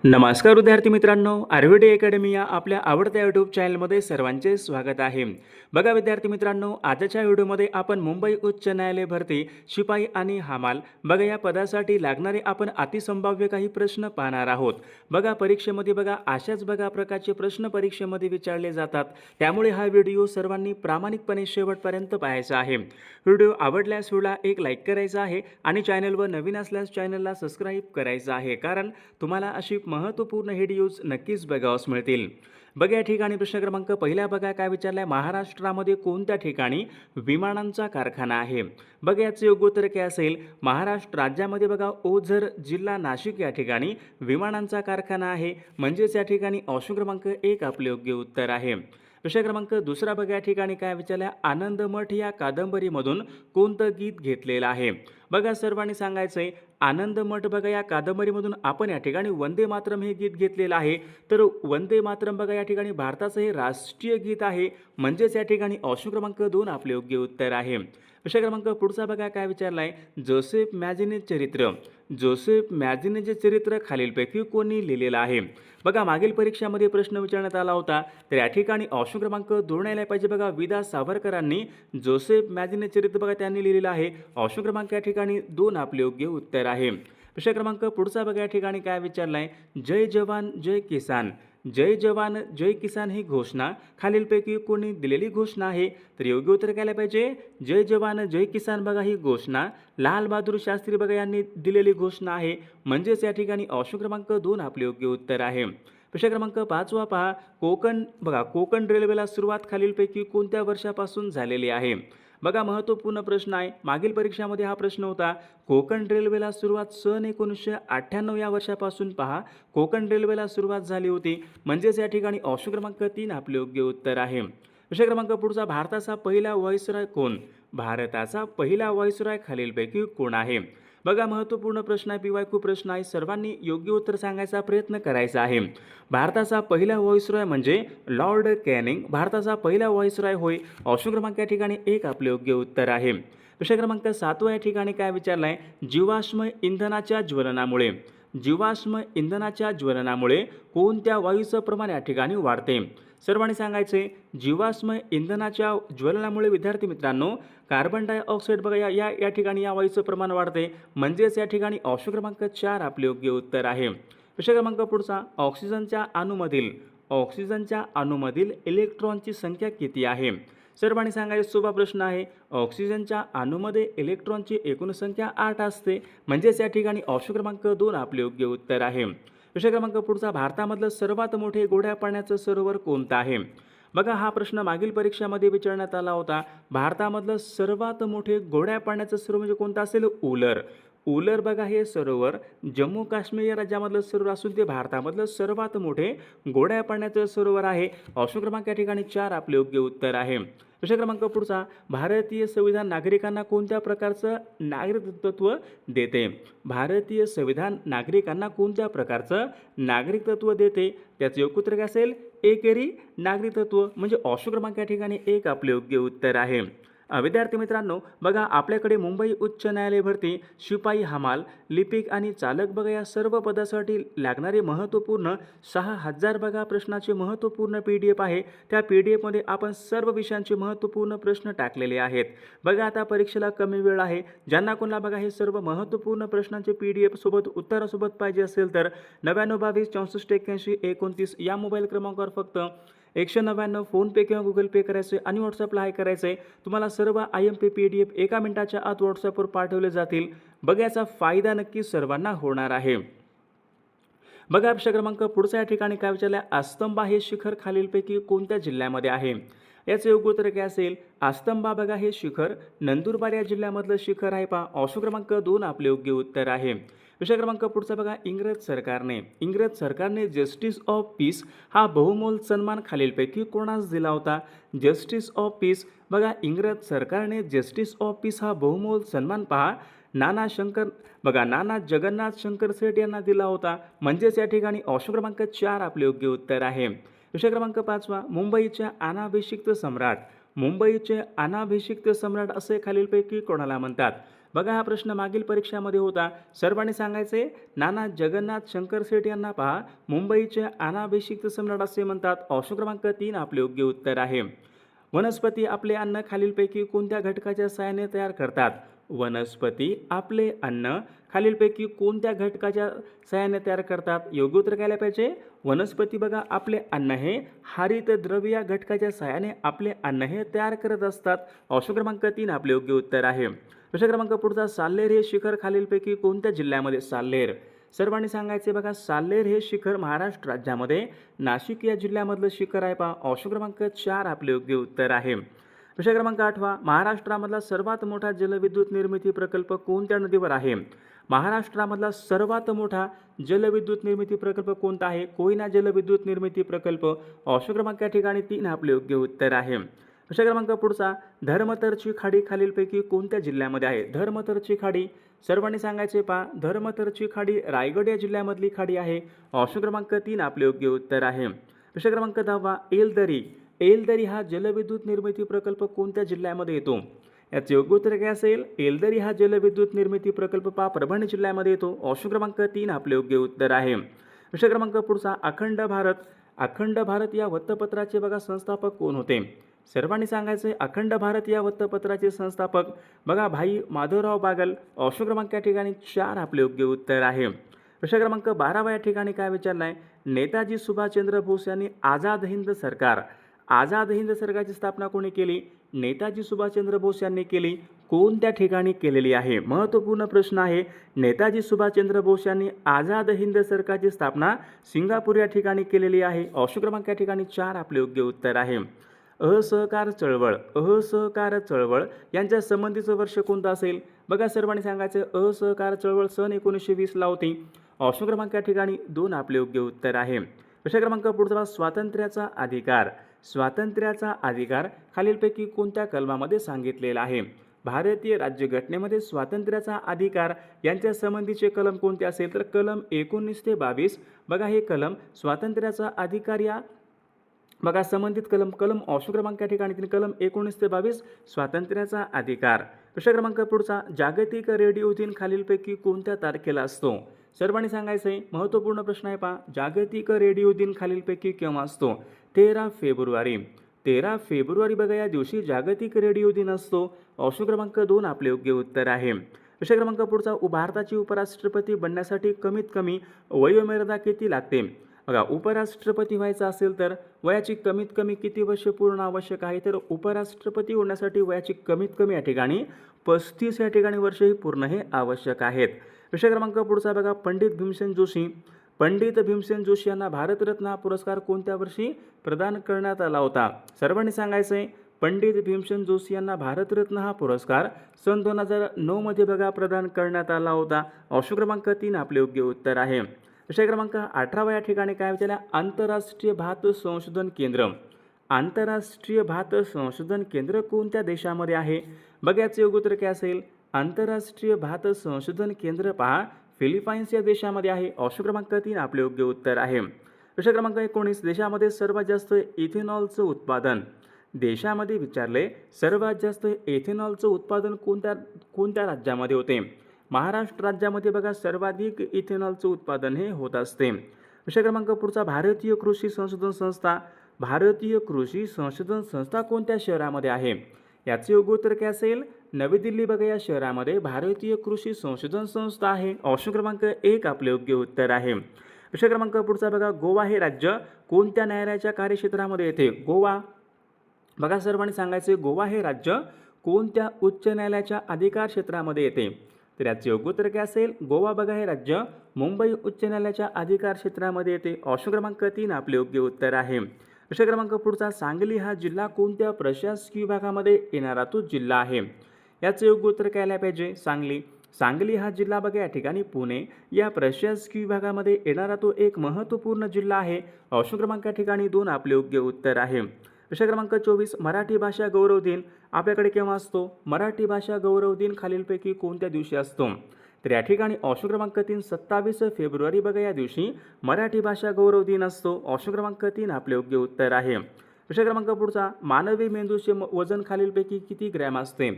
नमस्कार विद्यार्थी मित्रांनो, आर्विडे अकॅडमी या आपल्या आवडत्या यूट्यूब चॅनलमध्ये सर्वांचे स्वागत आहे. बघा विद्यार्थी मित्रांनो, आजच्या व्हिडिओमध्ये आपण मुंबई उच्च न्यायालय भरती शिपाई आणि हमाल बघा या पदासाठी लागणारे आपण अतिसंभाव्य काही प्रश्न पाहणार आहोत. बघा परीक्षेमध्ये अशाच प्रकारचे प्रश्न परीक्षेमध्ये विचारले जातात. त्यामुळे हा व्हिडिओ सर्वांनी प्रामाणिकपणे शेवटपर्यंत पाहायचा आहे. व्हिडिओ आवडल्यास व्हिडिओला एक लाईक करायचा आहे आणि चॅनलवर नवीन असल्यास चॅनलला सबस्क्राईब करायचं आहे, कारण तुम्हाला अशी महत्त्वपूर्ण व्हिडिओज नक्कीच बघावयास मिळतील. बघा या ठिकाणी प्रश्न क्रमांक पहिला काय विचारलाय, महाराष्ट्रामध्ये कोणत्या ठिकाणी विमानांचा कारखाना आहे? बघा याचे योग्य उत्तर काय असेल, महाराष्ट्र राज्यामध्ये ओझर जिल्हा नाशिक या ठिकाणी विमानांचा कारखाना आहे. म्हणजेच या ठिकाणी ऑप्शन क्रमांक 1 आपले योग्य उत्तर आहे. प्रश्न क्रमांक दुसरा या ठिकाणी काय विचारलाय, आनंदमठ या कादंबरीमधून कोणतं गीत घेतलेलं आहे? बघा सर्वांनी सांगायचंय आनंदमठ या कादंबरीमधून आपण या ठिकाणी वंदे मातरम हे गीत घेतलेलं आहे. तर वंदे मातरम या ठिकाणी भारताचं हे राष्ट्रीय गीत आहे. म्हणजेच या ठिकाणी ऑप्शन क्रमांक 2 आपले योग्य उत्तर आहे. प्रश्न क्रमांक पुढचा काय विचारलाय, जोसेफ मॅझिनेचे चरित्र खालीलपैकी कोणी लिहिलेलं आहे? बघा मागील परीक्षामध्ये प्रश्न विचारण्यात आला होता, तर या ठिकाणी ऑप्शन क्रमांक 2 यायला पाहिजे. विदा सावरकरांनी जोसेफ मॅझिने चरित्र त्यांनी लिहिलेलं आहे. ऑप्शन क्रमांक या ठिकाणी 2 आपले योग्य उत्तर आहे. प्रश्न क्रमांक पुढचा या ठिकाणी काय विचारलाय, जय जवान जय किसान ही घोषणा खालीलपैकी कोणी दिलेली घोषणा आहे? तर योग्य उत्तर काय पाहिजे, जय जवान जय किसान ही घोषणा लाल बहादूर शास्त्री यांनी दिलेली घोषणा आहे. म्हणजेच या ठिकाणी ऑप्शन क्रमांक 2 आपले योग्य उत्तर आहे. प्रश्न क्रमांक 5 पहा, कोकण रेल्वेला सुरुवात खालीलपैकी कोणत्या वर्षापासून झालेली आहे? बघा महत्त्वपूर्ण प्रश्न आहे. मागील परीक्षामध्ये हा प्रश्न होता. कोकण रेल्वेला सुरुवात सन 1998 या वर्षापासून पहा कोकण रेल्वेला सुरुवात झाली होती. म्हणजेच या ठिकाणी ऑप्शन क्रमांक 3 आपले योग्य उत्तर आहे. प्रश्न क्रमांक पुढचा, भारताचा पहिला व्हाईसरॉय कोण? भारताचा पहिला व्हाईसरॉय खालीलपैकी कोण आहे? बघा महत्त्वपूर्ण प्रश्न आहे, PYQ प्रश्न आहे. सर्वांनी योग्य उत्तर सांगायचा प्रयत्न करायचा आहे. भारताचा पहिला व्हाईसरॉय म्हणजे लॉर्ड कॅनिंग भारताचा पहिला व्हाईसरॉय होय. ऑप्शन क्रमांक या ठिकाणी 1 आपले योग्य उत्तर आहे. प्रश्न क्रमांक 7 या ठिकाणी काय विचारलाय, जीवाश्म इंधनाच्या ज्वलनामुळे कोणत्या वायूचं प्रमाण या ठिकाणी वाढते? सर्वांनी सांगायचे जीवाश्म इंधनाच्या ज्वलनामुळे विद्यार्थी मित्रांनो कार्बन डायऑक्साईड या ठिकाणी या वायूचं प्रमाण वाढते. म्हणजेच या ठिकाणी ऑप्शन क्रमांक 4 आपले योग्य उत्तर आहे. प्रश्न क्रमांक पुढचा, ऑक्सिजनच्या अणूमधील इलेक्ट्रॉनची संख्या किती आहे? सर्वांनी सांगायचं सोपा प्रश्न आहे. ऑक्सिजनच्या अणूमध्ये इलेक्ट्रॉनची एकूण संख्या 8 असते. म्हणजेच या ठिकाणी ऑप्शन क्रमांक 2 आपले योग्य उत्तर आहे. प्रश्न क्रमांक पुढचा, भारतामधलं सर्वात मोठे गोड्या पाण्याचं सरोवर कोणतं आहे? बघा हा प्रश्न मागील परीक्षामध्ये विचारण्यात आला होता. भारतामधलं सर्वात मोठे गोड्या पाण्याचं सरोवर म्हणजे कोणतं असेल? उलर हे सरोवर जम्मू काश्मीर या राज्यामधलं सरोवर असून ते भारतामधलं सर्वात मोठे गोड्या पाण्याचं सरोवर आहे. ऑप्शन क्रमांक या ठिकाणी 4 आपले योग्य उत्तर आहे. प्रश्न क्रमांक पुढचा, भारतीय संविधान नागरिकांना कोणत्या प्रकारचं नागरिकत्व देते? भारतीय संविधान नागरिकांना कोणत्या प्रकारचं नागरिकत्व देते? त्याचं योग्य उत्तर काय असेल? एकेरी नागरिकत्व. म्हणजे ऑप्शन क्रमांक या ठिकाणी 1 आपले योग्य उत्तर आहे. विद्यार्थी मित्रांनो बघा आपल्याकडे मुंबई उच्च न्यायालय भरती शिपाई हमाल लिपिक आणि चालक या सर्व पदासाठी लागणारे महत्त्वपूर्ण 6000 प्रश्नाचे महत्त्वपूर्ण PDF आहे. त्या PDF मध्ये आपण सर्व विषयांचे महत्त्वपूर्ण प्रश्न टाकलेले आहेत. बघा आता परीक्षेला कमी वेळ आहे. ज्यांना कोणाला हे सर्व महत्त्वपूर्ण प्रश्नांचे PDF सोबत उत्तरासोबत पाहिजे असेल तर 9922 64 81 29 या मोबाईल क्रमांकावर फक्त 199 फोनपे किंवा गुगल पे करायचे आणि व्हॉट्सअपला हाय करायचे. तुम्हाला सर्व IMP PDF 1 मिनिटाच्या आत व्हॉट्सअपवर पाठवले जातील. बघा याचा फायदा नक्की सर्वांना होणार आहे. बघा प्रश्न क्रमांक पुढचा या ठिकाणी काय विचारलं, अस्तंबा हे शिखर खालीलपैकी कोणत्या जिल्ह्यामध्ये आहे? याचे योग्य उत्तर काय असेल, अस्तंबा हे शिखर नंदुरबार या जिल्ह्यामधलं शिखर आहे. पहा ऑप्शन क्रमांक 2 आपले योग्य उत्तर आहे. विषय क्रमांक पुढचा इंग्रज सरकारने जस्टिस ऑफ पीस हा बहुमोल सन्मान खालीलपैकी कोणास दिला होता? जस्टिस ऑफ पीस इंग्रज सरकारने जस्टिस ऑफ पीस हा बहुमोल सन्मान पहा नाना जगन्नाथ शंकर सेठ यांना दिला होता. म्हणजेच या ठिकाणी ऑप्शन क्रमांक 4 आपले योग्य उत्तर आहे. विषय क्रमांक 5 मुंबईचे अनाभिषिक्त सम्राट असे खालीलपैकी कोणाला म्हणतात? बघा हा प्रश्न मागील परीक्षामध्ये होता. सर्वांनी सांगायचे नाना जगन्नाथ शंकर सेठ यांना पहा मुंबईचे अनाभिषिक्त सम्राट असे म्हणतात. ऑप्शन क्रमांक 3 आपले योग्य उत्तर आहे. वनस्पती आपले अन्न खालीलपैकी कोणत्या घटकाच्या सहाय्याने तयार करतात? वनस्पती आपले अन्न खालीलपैकी कोणत्या घटकाच्या सहाय्याने तयार करतात? योग्य उत्तर काय पाहिजे? वनस्पती बघा आपले अन्न हे हरितद्रव्य या घटकाच्या सहाय्याने आपले अन्न हे तयार करत असतात. ऑप्शन क्रमांक 3 आपले योग्य उत्तर आहे. प्रश्न क्रमांक पुढचा, साल्हेर हे शिखर खालीलपैकी कोणत्या जिल्ह्यामध्ये? साल्हेर सर्वांनी सांगायचे बघा साल्हेर हे शिखर महाराष्ट्र राज्यामध्ये नाशिक या जिल्ह्यामधलं शिखर आहे पहा. ऑप्शन क्रमांक 4 आपले योग्य उत्तर आहे. प्रश्न क्रमांक 8, महाराष्ट्रामधला सर्वात मोठा जलविद्युत निर्मिती प्रकल्प कोणत्या नदीवर आहे? महाराष्ट्रामधला सर्वात मोठा जलविद्युत निर्मिती प्रकल्प कोणता आहे? कोयना जलविद्युत निर्मिती प्रकल्प. ऑप्शन क्रमांक या ठिकाणी 3 आपले योग्य उत्तर आहे. प्रश्न क्रमांक पुढचा, धर्मतरची खाडी खालीलपैकी कोणत्या जिल्ह्यामध्ये आहे? धर्मतरची खाडी सर्वांनी सांगायचे पहा धर्मतरची खाडी रायगड या जिल्ह्यामधली खाडी आहे. ऑप्शन क्रमांक 3 आपले योग्य उत्तर आहे. प्रश्न क्रमांक 10, एलदरी एलदरी हा जलविद्युत निर्मिती प्रकल्प कोणत्या जिल्ह्यामध्ये येतो? याचे योग्य उत्तर काय असेल? एलदरी हा जलविद्युत निर्मिती प्रकल्प पहा परभणी जिल्ह्यामध्ये येतो. ऑप्शन क्रमांक 3 आपले योग्य उत्तर आहे. प्रश्न क्रमांक पुढचा, अखंड भारत या वृत्तपत्राचे बघा संस्थापक कोण होते? सर्वांनी सांगायचे अखंड भारत या वृत्तपत्राचे संस्थापक बघा भाई माधवराव बागल. ऑप्शन क्रमांक या ठिकाणी 4 आपले योग्य उत्तर आहे. प्रश्न क्रमांक 12 या ठिकाणी काय विचारलं आहे? नेताजी सुभाषचंद्र बोस यांनी आझाद हिंद सरकारची स्थापना कोणी केली? नेताजी सुभाषचंद्र बोस यांनी केली. कोणत्या ठिकाणी केलेली आहे? महत्त्वपूर्ण प्रश्न आहे. नेताजी सुभाषचंद्र बोस यांनी आझाद हिंद सरकारची स्थापना सिंगापूर या ठिकाणी केलेली आहे. ऑप्शन क्रमांक या ठिकाणी 4 आपले योग्य उत्तर आहे. असहकार चळवळ यांच्या संबंधीचं वर्ष कोणतं असेल? बघा सर्वांनी सांगायचं असहकार चळवळ सन 1920ला होती. ऑप्शन क्रमांक या ठिकाणी 2 आपले योग्य उत्तर आहे. प्रश्न क्रमांक पुढचा, स्वातंत्र्याचा अधिकार खालीलपैकी कोणत्या कलमामध्ये सांगितलेला आहे? भारतीय राज्यघटनेमध्ये स्वातंत्र्याचा अधिकार यांच्या संबंधीचे कलम कोणते असेल? तर कलम 19 ते 22. बघा हे कलम स्वातंत्र्याचा अधिकार या बघा संबंधित कलम ऑप्शन क्रमांक या ठिकाणी कलम 19 ते 22 स्वातंत्र्याचा अधिकार. प्रश्न क्रमांक पुढचा, जागतिक रेडिओ दिन खालीलपैकी कोणत्या तारखेला असतो? सर्वांनी सांगायचं आहे. महत्त्वपूर्ण प्रश्न आहे पहा जागतिक रेडिओ दिन खालीलपैकी केव्हा असतो? 13 फेब्रुवारी बघा या दिवशी जागतिक रेडिओ दिन असतो. ऑप्शन क्रमांक 2 आपले योग्य उत्तर आहे. प्रश्न क्रमांक पुढचा, भारताची उपराष्ट्रपती बनण्यासाठी कमीत कमी वयोमर्यादा किती लागते? बघा उपराष्ट्रपती व्हायचं असेल तर वयाची कमीत कमी किती वर्ष पूर्ण आवश्यक आहे? तर उपराष्ट्रपती होण्यासाठी वयाची कमीत कमी या ठिकाणी 35 या ठिकाणी वर्ष ही पूर्ण हे आवश्यक आहेत. प्रश्न क्रमांक पुढचा बघा, पंडित भीमसेन जोशी यांना भारतरत्न हा पुरस्कार कोणत्या वर्षी प्रदान करण्यात आला होता? सर्वांनी सांगायचं आहे पंडित भीमसेन जोशी यांना भारतरत्न हा पुरस्कार सन 2009 मध्ये बघा प्रदान करण्यात आला होता. ऑप्शन क्रमांक 3 आपले योग्य उत्तर आहे. विषय क्रमांक 18 या ठिकाणी काय विचारलं? आंतरराष्ट्रीय भात संशोधन केंद्र कोणत्या देशामध्ये आहे? बघा याचे योग्य उत्तर काय असेल? आंतरराष्ट्रीय भात संशोधन केंद्र पहा फिलिपाईन्स या देशामध्ये आहे. ऑप्शन क्रमांक 3 आपले योग्य उत्तर आहे. विषय क्रमांक 19, देशामध्ये सर्वात जास्त इथेनॉलचं उत्पादन देशामध्ये विचारले सर्वात जास्त इथेनॉलचं उत्पादन कोणत्या राज्यामध्ये होते? महाराष्ट्र राज्यामध्ये बघा सर्वाधिक इथेनॉलचं उत्पादन हे होत असते. विषय क्रमांक पुढचा, भारतीय कृषी संशोधन संस्था कोणत्या शहरामध्ये आहे? याचे योग्य उत्तर काय असेल? नवी दिल्ली बघा या शहरामध्ये भारतीय कृषी संशोधन संस्था आहे. ऑप्शन क्रमांक 1 आपले योग्य उत्तर आहे. विषय क्रमांक पुढचा बघा, गोवा हे राज्य कोणत्या न्यायालयाच्या कार्यक्षेत्रामध्ये येते? गोवा बघा सर्वांनी सांगायचे गोवा हे राज्य कोणत्या उच्च न्यायालयाच्या अधिकार क्षेत्रामध्ये येते? तर याचे योग्य उत्तर काय असेल? गोवा बघा हे राज्य मुंबई उच्च न्यायालयाच्या अधिकार क्षेत्रामध्ये येते. ऑप्शन क्रमांक 3 आपले योग्य उत्तर आहे. विषय क्रमांक पुढचा, सांगली हा जिल्हा कोणत्या प्रशासकीय विभागामध्ये येणारा तो जिल्हा आहे? याचे योग्य उत्तर काय आले पाहिजे? सांगली हा जिल्हा बघा या ठिकाणी पुणे या प्रशासकीय विभागामध्ये येणारा तो एक महत्त्वपूर्ण जिल्हा आहे. ऑप्शन क्रमांक या ठिकाणी 2 आपले योग्य उत्तर आहे. विषय क्रमांक 24, मराठी भाषा गौरव दिन आपल्याकडे केव्हा असतो? मराठी भाषा गौरव दिन खालीलपैकी कोणत्या दिवशी असतो? तर या ठिकाणी ऑप्शन क्रमांक 3 27 फेब्रुवारी बघा या दिवशी मराठी भाषा गौरव दिन असतो. ऑप्शन क्रमांक 3 आपले योग्य उत्तर आहे. विषय क्रमांक पुढचा, मानवी मेंदूचे वजन खालीलपैकी किती ग्रॅम असते?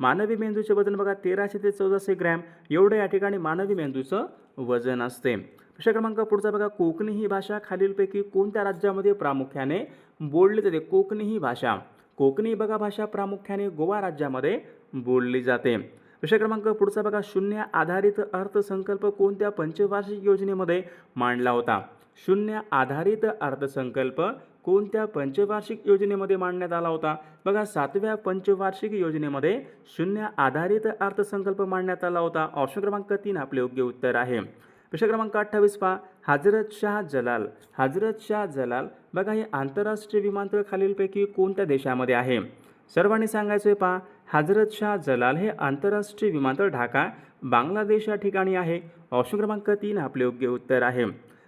मानवी मेंदूचे वजन बघा 1300 ते 1400 ग्रॅम एवढं या ठिकाणी मानवी मेंदूचं वजन असते. प्रश्न क्रमांक पुढचा बघा, कोकणी ही भाषा खालीलपैकी कोणत्या राज्यामध्ये प्रामुख्याने बोलली जाते? कोकणी बघा भाषा प्रामुख्याने गोवा राज्यामध्ये बोलली जाते. प्रश्न क्रमांक पुढचा बघा, शून्य आधारित अर्थसंकल्प कोणत्या पंचवार्षिक योजनेमध्ये मांडला होता? शून्य आधारित अर्थसंकल्प कोणत्या पंचवार्षिक योजनेमध्ये मांडण्यात आला होता? बघा 7व्या पंचवार्षिक योजनेमध्ये शून्य आधारित अर्थसंकल्प मांडण्यात आला होता. ऑप्शन क्रमांक 3 आपले योग्य उत्तर आहे. प्रश्न क्रमांक 28 पहा, हजरत शाह जलाल बघा हे आंतरराष्ट्रीय विमानतळ खालीलपैकी कोणत्या देशामध्ये आहे? सर्वांनी सांगायचं आहे पहा, हजरत शाह जलाल हे आंतरराष्ट्रीय विमानतळ ढाका बांगलादेश या ठिकाणी आहे. ऑप्शन क्रमांक 3 आपले योग्य उत्तर आहे.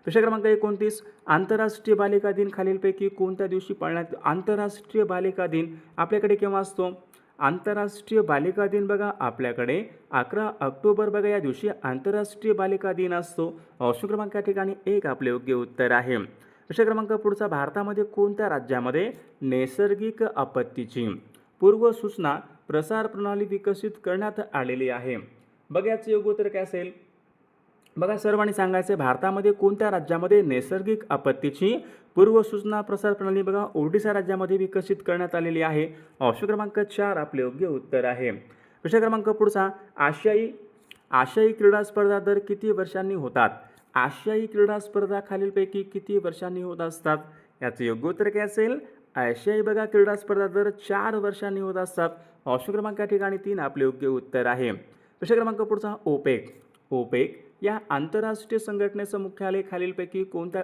प्रश्न क्रमांक 29, आंतरराष्ट्रीय बालिका दिन खालीलपैकी कोणत्या दिवशी पाळण्यात? आंतरराष्ट्रीय बालिका दिन आपल्याकडे केव्हा असतो? आंतरराष्ट्रीय बालिका दिन बघा आपल्याकडे 11 ऑक्टोबर बघा या दिवशी आंतरराष्ट्रीय बालिका दिन असतो. ऑप्शन क्रमांक या ठिकाणी 1 आपले योग्य उत्तर आहे. प्रश्न क्रमांक पुढचा, भारतामध्ये कोणत्या राज्यामध्ये नैसर्गिक आपत्तीची पूर्व सूचना प्रसार प्रणाली विकसित करण्यात आलेली आहे? बघा याचं योग्य उत्तर काय असेल? बघा सर्वांनी सांगायचं आहे, भारतामध्ये कोणत्या राज्यामध्ये नैसर्गिक आपत्तीची पूर्व सूचना प्रसार प्रणाली बघा ओडिशा राज्यामध्ये विकसित करण्यात आलेली आहे. ऑप्शन क्रमांक 4 आपले योग्य उत्तर आहे. प्रश्न क्रमांक पुढचा, आशियाई क्रीडा स्पर्धा दर किती वर्षांनी होतात? आशियाई क्रीडा स्पर्धा खालीलपैकी किती वर्षांनी होत असतात? याचं योग्य उत्तर काय असेल? आशियाई बघा क्रीडा स्पर्धा दर 4 वर्षांनी होत असतात. ऑप्शन क्रमांक या ठिकाणी 3 आपले योग्य उत्तर आहे. प्रश्न क्रमांक पुढचा, ओपेक या आंतरराष्ट्रीय संघटनेचं मुख्यालय खालीलपैकी कोणत्या?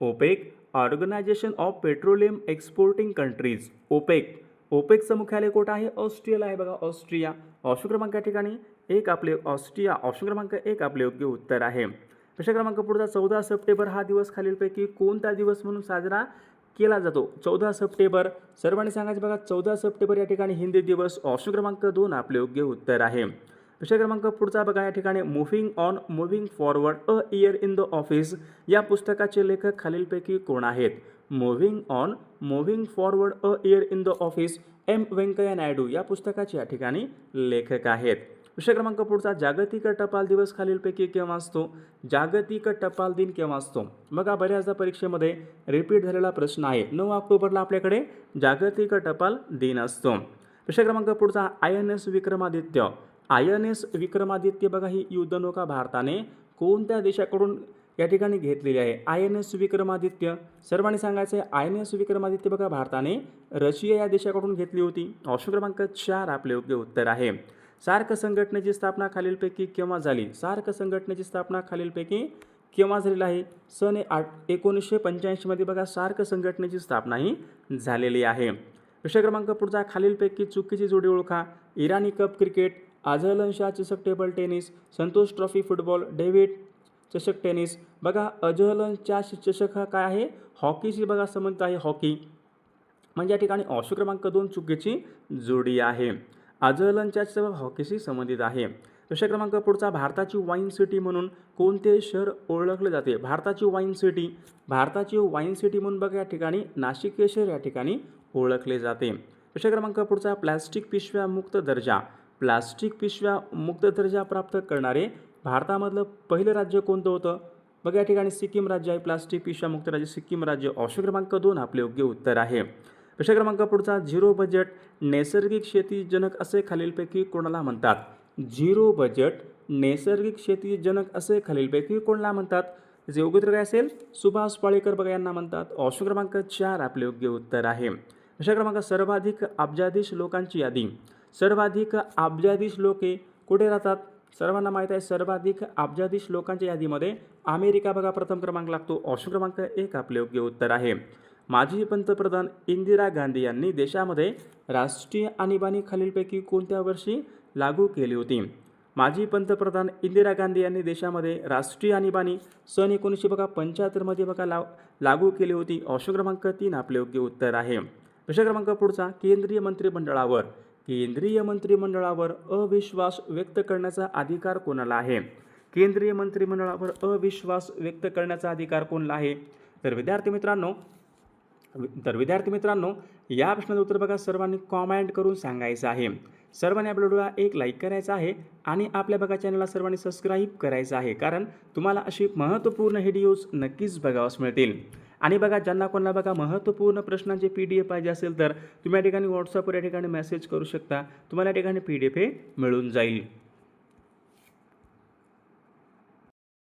OPEC organisation of petroleum exporting countries. ओपेकचं मुख्यालय कुठं आहे? ऑस्ट्रियाला आहे बघा, ऑस्ट्रिया. ऑप्शन क्रमांक या ठिकाणी 1 आपले ऑस्ट्रिया. ऑप्शन क्रमांक 1 आपले योग्य उत्तर आहे. प्रश्न क्रमांक पुढचा, 14 सप्टेंबर हा दिवस खालीलपैकी कोणता दिवस म्हणून साजरा केला जातो? 14 सप्टेंबर सर्वांनी सांगायचं बघा, 14 सप्टेंबर या ठिकाणी हिंदी दिवस. ऑप्शन क्रमांक 2 आपले योग्य उत्तर आहे. प्रश्न क्रमांक पुढचा बघा या ठिकाणी, moving forward a year in the office या पुस्तकाचे लेखक खालीलपैकी कोण आहेत? Moving forward a year in the office M Venkaiah Naidu या पुस्तकाचे या ठिकाणी लेखक आहेत. प्रश्न क्रमांक पुढचा, जागतिक टपाल दिवस खालीलपैकी केव्हा असतो? जागतिक टपाल दिन केव्हा असतो? बघा बऱ्याचदा परीक्षेमध्ये रिपीट झालेला प्रश्न आहे. 9 ऑक्टोबरला आपल्याकडे जागतिक टपाल दिन असतो. प्रश्न क्रमांक पुढचा, आय एन एस विक्रमादित्य बघा ही युद्धनौका भारताने कोणत्या देशाकडून या ठिकाणी घेतलेली आहे? आय एन एस विक्रमादित्य सर्वांनी सांगायचं आहे, आय एन एस विक्रमादित्य बघा भारताने रशिया या देशाकडून घेतली होती. ऑप्शन क्रमांक 4 आपले योग्य उत्तर आहे. सार्क संघटनेची स्थापना खालीलपैकी केव्हा झाली? सार्क संघटनेची स्थापना खालीलपैकी केव्हा झालेली आहे? सन 1985 मध्ये बघा सार्क संघटनेची स्थापना ही झालेली आहे. प्रश्न क्रमांक पुढचा, खालीलपैकी चुकीची जोडी ओळखा. Irani cup cricket, Azlan Shah चषक table tennis, Santosh trophy football, David चषक टेनिस. बघा अझलन शाह चषक हा काय आहे? हॉकीशी बघा संबंधित आहे, हॉकी. म्हणजे या ठिकाणी ऑप्शन क्रमांक 2 चुकीची जोडी आहे. अझलन शाह चषक हॉकीशी संबंधित आहे. प्रश्न क्रमांक पुढचा, भारताची वाईन सिटी म्हणून कोणते शहर ओळखले जाते? भारताची वाईन सिटी म्हणून बघा या ठिकाणी नाशिक हे शहर या ठिकाणी ओळखले जाते. प्रश्न क्रमांक पुढचा, प्लास्टिक पिशव्या मुक्त दर्जा प्राप्त करणारे भारतामधलं पहिलं राज्य कोणतं होतं? बघा या ठिकाणी सिक्कीम राज्य आहे. प्लास्टिक पिशव्या मुक्त राज्य सिक्कीम राज्य. ऑप्शन क्रमांक 2 आपले योग्य उत्तर आहे. प्रश्न क्रमांक पुढचा, झिरो बजेट नैसर्गिक शेतीजनक असे खालीलपैकी कोणाला म्हणतात? झिरो बजेट नैसर्गिक शेतीजनक असे खालीलपैकी कोणाला म्हणतात? त्याचे योग्य उत्तर काय असेल? सुभाष पाळेकर बघा यांना म्हणतात. ऑप्शन क्रमांक 4 आपले योग्य उत्तर आहे. प्रश्न क्रमांक, सर्वाधिक अब्जाधीश लोकांची यादी. सर्वाधिक अब्जाधीश लोके कुठे राहतात? सर्वांना माहीत आहे, सर्वाधिक अब्जाधीश लोकांच्या यादीमध्ये अमेरिका बघा प्रथम क्रमांक लागतो. ऑप्शन क्रमांक 1 आपले योग्य उत्तर आहे. माजी पंतप्रधान इंदिरा गांधी यांनी देशामध्ये राष्ट्रीय आणीबाणी खालीलपैकी कोणत्या वर्षी लागू केली होती? माजी पंतप्रधान इंदिरा गांधी यांनी देशामध्ये राष्ट्रीय आणीबाणी सन 1975 मध्ये बघा लागू केली होती. ऑप्शन क्रमांक 3 आपले योग्य उत्तर आहे. प्रश्न क्रमांक पुढचा, केंद्रीय मंत्रिमंडळावर अविश्वास व्यक्त करण्याचा अधिकार कोणाला आहे? केंद्रीय मंत्रिमंडळावर अविश्वास व्यक्त करण्याचा अधिकार कोणाला आहे? तर विद्यार्थी मित्रांनो, तर विद्यार्थी मित्रांनो, या प्रश्नाचं उत्तर बघा सर्वांनी कॉमेंट करून सांगायचं आहे. सर्वांनी आपल्या व्हिडिओला एक लाईक करायचा आहे आणि आपल्या बघा चॅनलला सर्वांनी सबस्क्राईब करायचं आहे, कारण तुम्हाला अशी महत्त्वपूर्ण व्हिडिओज नक्कीच बघावास मिळतील. आणि बघा ज्यांना कोणाला बघा महत्त्वपूर्ण प्रश्नांचे PDF पाहिजे असेल तर तुम्ही या ठिकाणी WhatsAppवर या ठिकाणी मेसेज करू शकता. तुम्हाला या ठिकाणी PDF हे मिळून जाईल.